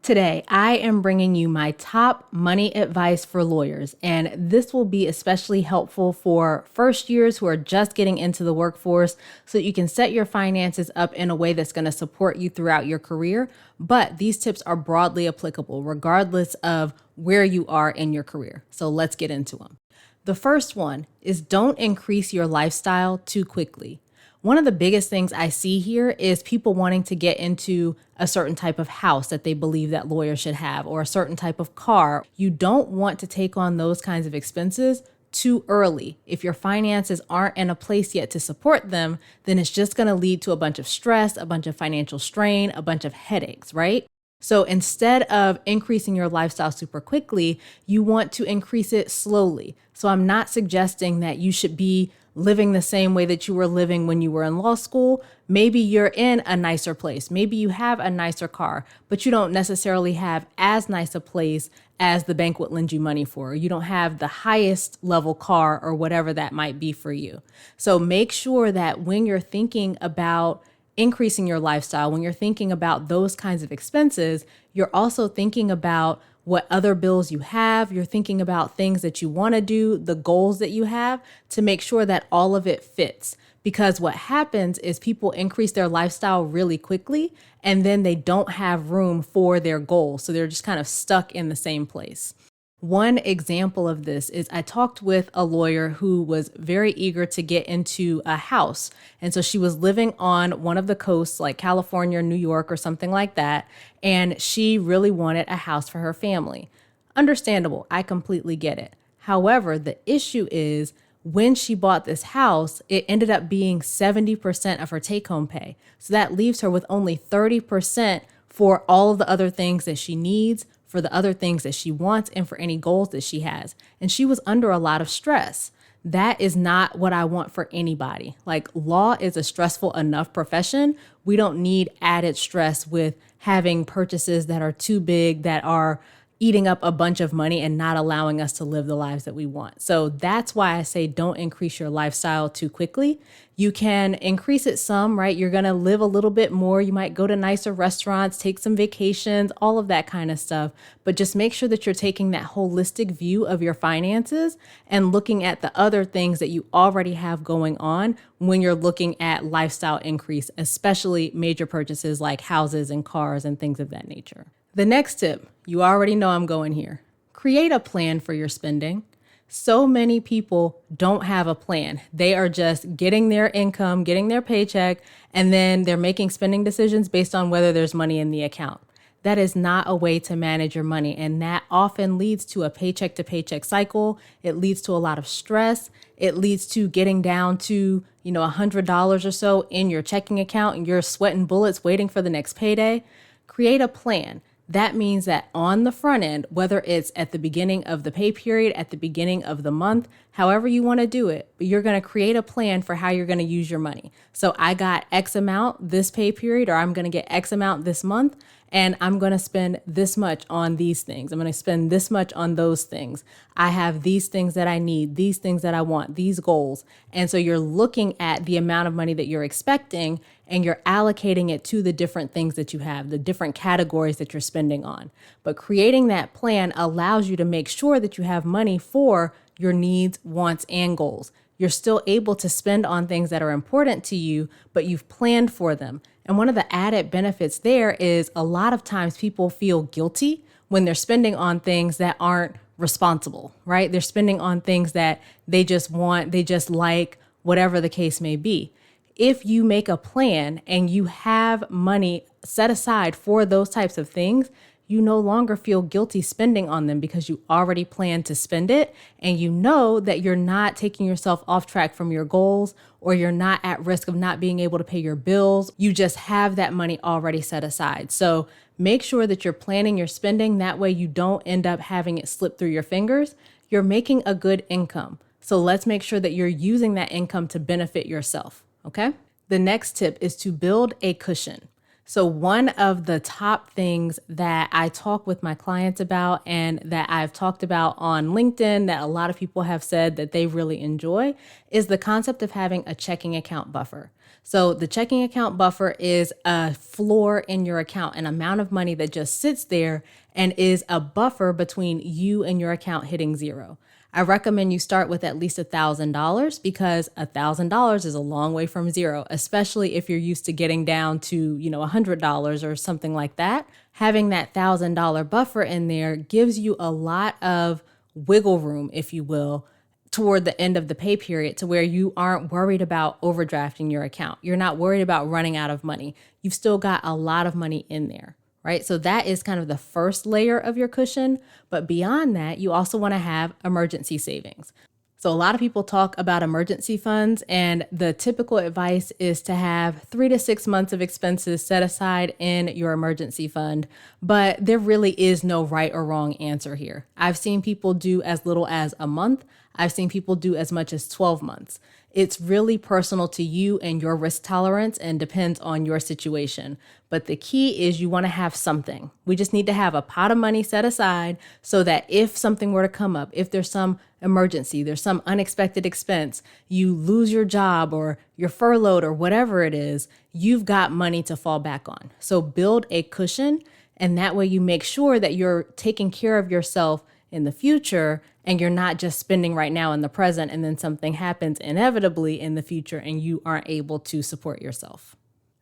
Today, I am bringing you my top money advice for lawyers, and this will be especially helpful for first years who are just getting into the workforce so that you can set your finances up in a way that's going to support you throughout your career. But these tips are broadly applicable regardless of where you are in your career. So let's get into them. The first one is don't increase your lifestyle too quickly. One of the biggest things I see here is people wanting to get into a certain type of house that they believe that lawyers should have, or a certain type of car. You don't want to take on those kinds of expenses too early. If your finances aren't in a place yet to support them, then it's just going to lead to a bunch of stress, a bunch of financial strain, a bunch of headaches, right? So instead of increasing your lifestyle super quickly, you want to increase it slowly. So I'm not suggesting that you should be living the same way that you were living when you were in law school. Maybe you're in a nicer place. Maybe you have a nicer car, but you don't necessarily have as nice a place as the bank would lend you money for. You don't have the highest level car or whatever that might be for you. So make sure that when you're thinking about increasing your lifestyle, when you're thinking about those kinds of expenses, you're also thinking about what other bills you have. You're thinking about things that you want to do, the goals that you have, to make sure that all of it fits. Because what happens is people increase their lifestyle really quickly and then they don't have room for their goals. So they're just kind of stuck in the same place. One example of this is I talked with a lawyer who was very eager to get into a house. And so she was living on one of the coasts, like California, New York, or something like that. And she really wanted a house for her family. Understandable. I completely get it. However, the issue is when she bought this house, it ended up being 70% of her take-home pay. So that leaves her with only 30% for all of the other things that she needs, for the other things that she wants, and for any goals that she has. And she was under a lot of stress. That is not what I want for anybody. Like, law is a stressful enough profession. We don't need added stress with having purchases that are too big, that are eating up a bunch of money and not allowing us to live the lives that we want. So that's why I say don't increase your lifestyle too quickly. You can increase it some, right? You're going to live a little bit more. You might go to nicer restaurants, take some vacations, all of that kind of stuff. But just make sure that you're taking that holistic view of your finances and looking at the other things that you already have going on when you're looking at lifestyle increase, especially major purchases like houses and cars and things of that nature. The next tip, you already know I'm going here. Create a plan for your spending. So many people don't have a plan. They are just getting their income, getting their paycheck, and then they're making spending decisions based on whether there's money in the account. That is not a way to manage your money. And that often leads to a paycheck to paycheck cycle. It leads to a lot of stress. It leads to getting down to, $100 or so in your checking account and you're sweating bullets waiting for the next payday. Create a plan. That means that on the front end, whether it's at the beginning of the pay period, at the beginning of the month, however you want to do it, but you're going to create a plan for how you're going to use your money. So I got X amount this pay period, or I'm going to get X amount this month, and I'm going to spend this much on these things. I'm going to spend this much on those things. I have these things that I need, these things that I want, these goals. And so you're looking at the amount of money that you're expecting and you're allocating it to the different things that you have, the different categories that you're spending on. But creating that plan allows you to make sure that you have money for your needs, wants, and goals. You're still able to spend on things that are important to you, but you've planned for them. And one of the added benefits there is a lot of times people feel guilty when they're spending on things that aren't responsible, right? They're spending on things that they just want, they just like, whatever the case may be. If you make a plan and you have money set aside for those types of things, you no longer feel guilty spending on them because you already planned to spend it. And you know that you're not taking yourself off track from your goals, or you're not at risk of not being able to pay your bills. You just have that money already set aside. So make sure that you're planning your spending. That way you don't end up having it slip through your fingers. You're making a good income. So let's make sure that you're using that income to benefit yourself. Okay? The next tip is to build a cushion. So, one of the top things that I talk with my clients about and that I've talked about on LinkedIn that a lot of people have said that they really enjoy is the concept of having a checking account buffer. So, the checking account buffer is a floor in your account, an amount of money that just sits there and is a buffer between you and your account hitting zero. I recommend you start with at least $1,000 because $1,000 is a long way from zero, especially if you're used to getting down to, $100 or something like that. Having that $1,000 buffer in there gives you a lot of wiggle room, if you will, toward the end of the pay period to where you aren't worried about overdrafting your account. You're not worried about running out of money. You've still got a lot of money in there. Right? So that is kind of the first layer of your cushion. But beyond that, you also want to have emergency savings. So a lot of people talk about emergency funds, and the typical advice is to have 3 to 6 months of expenses set aside in your emergency fund. But there really is no right or wrong answer here. I've seen people do as little as a month. I've seen people do as much as 12 months. It's really personal to you and your risk tolerance and depends on your situation. But the key is you want to have something. We just need to have a pot of money set aside so that if something were to come up, if there's some emergency, there's some unexpected expense, you lose your job or you're furloughed or whatever it is, you've got money to fall back on. So build a cushion, and that way you make sure that you're taking care of yourself in the future and you're not just spending right now in the present and then something happens inevitably in the future and you aren't able to support yourself.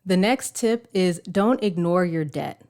The next tip is don't ignore your debt.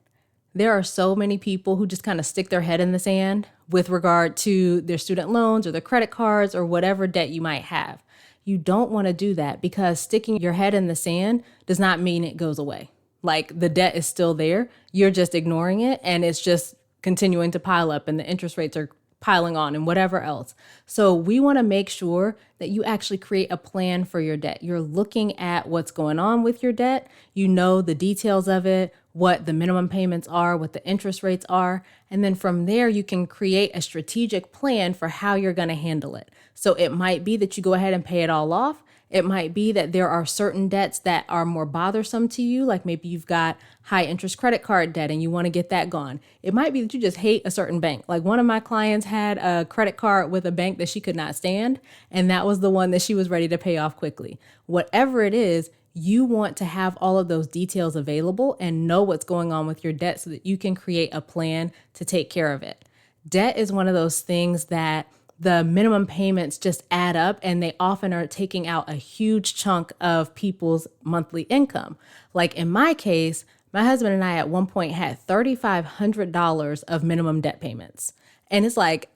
There are so many people who just kind of stick their head in the sand with regard to their student loans or their credit cards or whatever debt you might have. You don't want to do that because sticking your head in the sand does not mean it goes away. Like the debt is still there. You're just ignoring it and it's just continuing to pile up and the interest rates are piling on and whatever else. So we want to make sure that you actually create a plan for your debt. You're looking at what's going on with your debt. You know the details of it, what the minimum payments are, what the interest rates are. And then from there, you can create a strategic plan for how you're going to handle it. So it might be that you go ahead and pay it all off. It might be that there are certain debts that are more bothersome to you, like maybe you've got high interest credit card debt and you want to get that gone. It might be that you just hate a certain bank. Like one of my clients had a credit card with a bank that she could not stand, and that was the one that she was ready to pay off quickly. Whatever it is, you want to have all of those details available and know what's going on with your debt so that you can create a plan to take care of it. Debt is one of those things that the minimum payments just add up and they often are taking out a huge chunk of people's monthly income. Like in my case, my husband and I at one point had $3,500 of minimum debt payments. And it's like,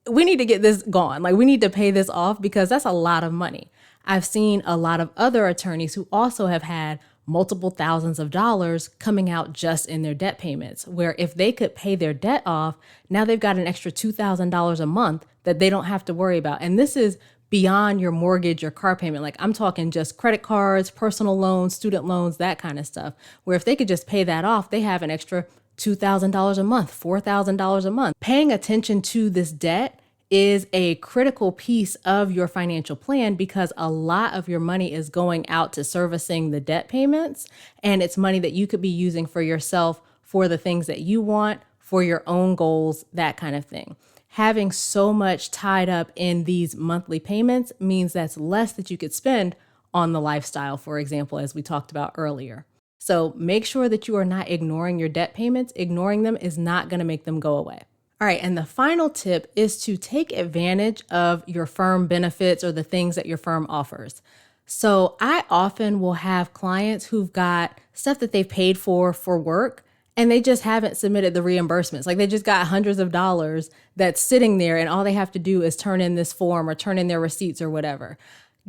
we need to get this gone. Like we need to pay this off because that's a lot of money. I've seen a lot of other attorneys who also have had multiple thousands of dollars coming out just in their debt payments, where if they could pay their debt off, now they've got an extra $2,000 a month that they don't have to worry about. And this is beyond your mortgage or car payment. Like I'm talking just credit cards, personal loans, student loans, that kind of stuff, where if they could just pay that off, they have an extra $2,000 a month, $4,000 a month. Paying attention to this debt is a critical piece of your financial plan because a lot of your money is going out to servicing the debt payments, and it's money that you could be using for yourself, for the things that you want, for your own goals, that kind of thing. Having so much tied up in these monthly payments means that's less that you could spend on the lifestyle, for example, as we talked about earlier. So make sure that you are not ignoring your debt payments. Ignoring them is not going to make them go away. All right, and the final tip is to take advantage of your firm benefits or the things that your firm offers. So I often will have clients who've got stuff that they've paid for work, and they just haven't submitted the reimbursements. Like they just got hundreds of dollars that's sitting there, and all they have to do is turn in this form or turn in their receipts or whatever.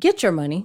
Get your money.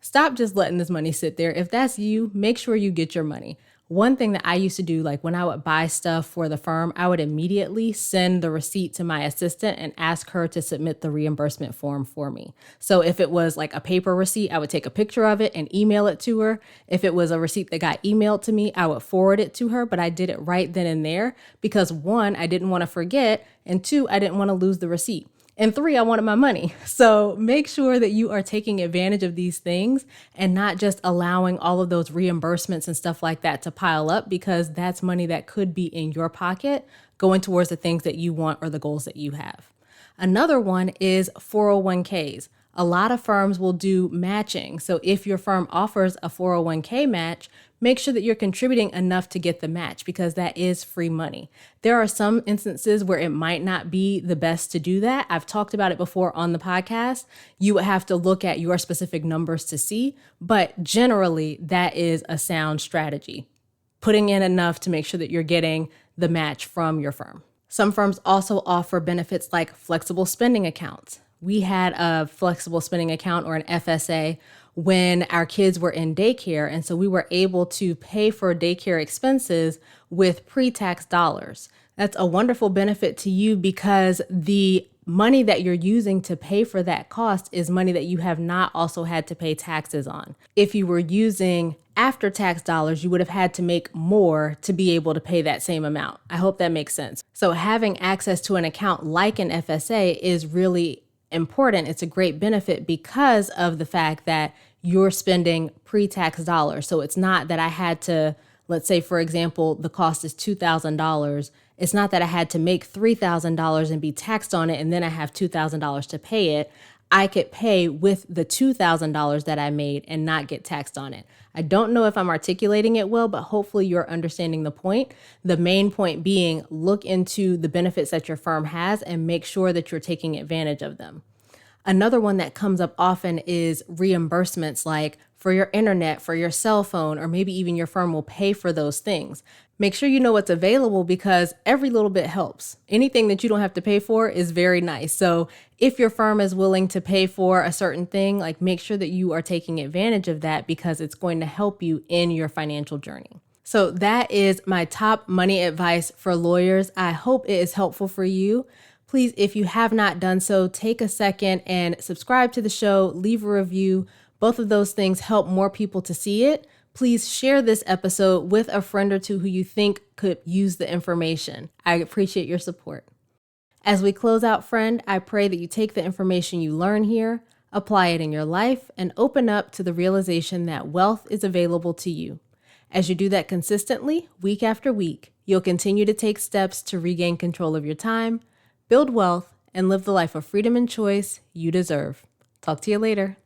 Stop just letting this money sit there. If that's you, make sure you get your money. One thing that I used to do, like when I would buy stuff for the firm, I would immediately send the receipt to my assistant and ask her to submit the reimbursement form for me. So if it was like a paper receipt, I would take a picture of it and email it to her. If it was a receipt that got emailed to me, I would forward it to her, but I did it right then and there because one, I didn't want to forget, and two, I didn't want to lose the receipt. And 3, I wanted my money. So make sure that you are taking advantage of these things and not just allowing all of those reimbursements and stuff like that to pile up, because that's money that could be in your pocket going towards the things that you want or the goals that you have. Another one is 401ks. A lot of firms will do matching. So if your firm offers a 401k match, make sure that you're contributing enough to get the match, because that is free money. There are some instances where it might not be the best to do that. I've talked about it before on the podcast. You would have to look at your specific numbers to see, but generally that is a sound strategy. Putting in enough to make sure that you're getting the match from your firm. Some firms also offer benefits like flexible spending accounts. We had a flexible spending account, or an FSA, when our kids were in daycare. And so we were able to pay for daycare expenses with pre-tax dollars. That's a wonderful benefit to you, because the money that you're using to pay for that cost is money that you have not also had to pay taxes on. If you were using after-tax dollars, you would have had to make more to be able to pay that same amount. I hope that makes sense. So having access to an account like an FSA is really important. It's a great benefit because of the fact that you're spending pre-tax dollars. So it's not that I had to, let's say, for example, the cost is $2,000. It's not that I had to make $3,000 and be taxed on it, and then I have $2,000 to pay it. I could pay with the $2,000 that I made and not get taxed on it. I don't know if I'm articulating it well, but hopefully you're understanding the point. The main point being, look into the benefits that your firm has and make sure that you're taking advantage of them. Another one that comes up often is reimbursements, like for your internet, for your cell phone, or maybe even your firm will pay for those things. Make sure you know what's available, because every little bit helps. Anything that you don't have to pay for is very nice. So if your firm is willing to pay for a certain thing, like, make sure that you are taking advantage of that, because it's going to help you in your financial journey. So that is my top money advice for lawyers. I hope it is helpful for you. Please, if you have not done so, take a second and subscribe to the show, leave a review. Both of those things help more people to see it. Please share this episode with a friend or two who you think could use the information. I appreciate your support. As we close out, friend, I pray that you take the information you learn here, apply it in your life, and open up to the realization that wealth is available to you. As you do that consistently, week after week, you'll continue to take steps to regain control of your time, build wealth, and live the life of freedom and choice you deserve. Talk to you later.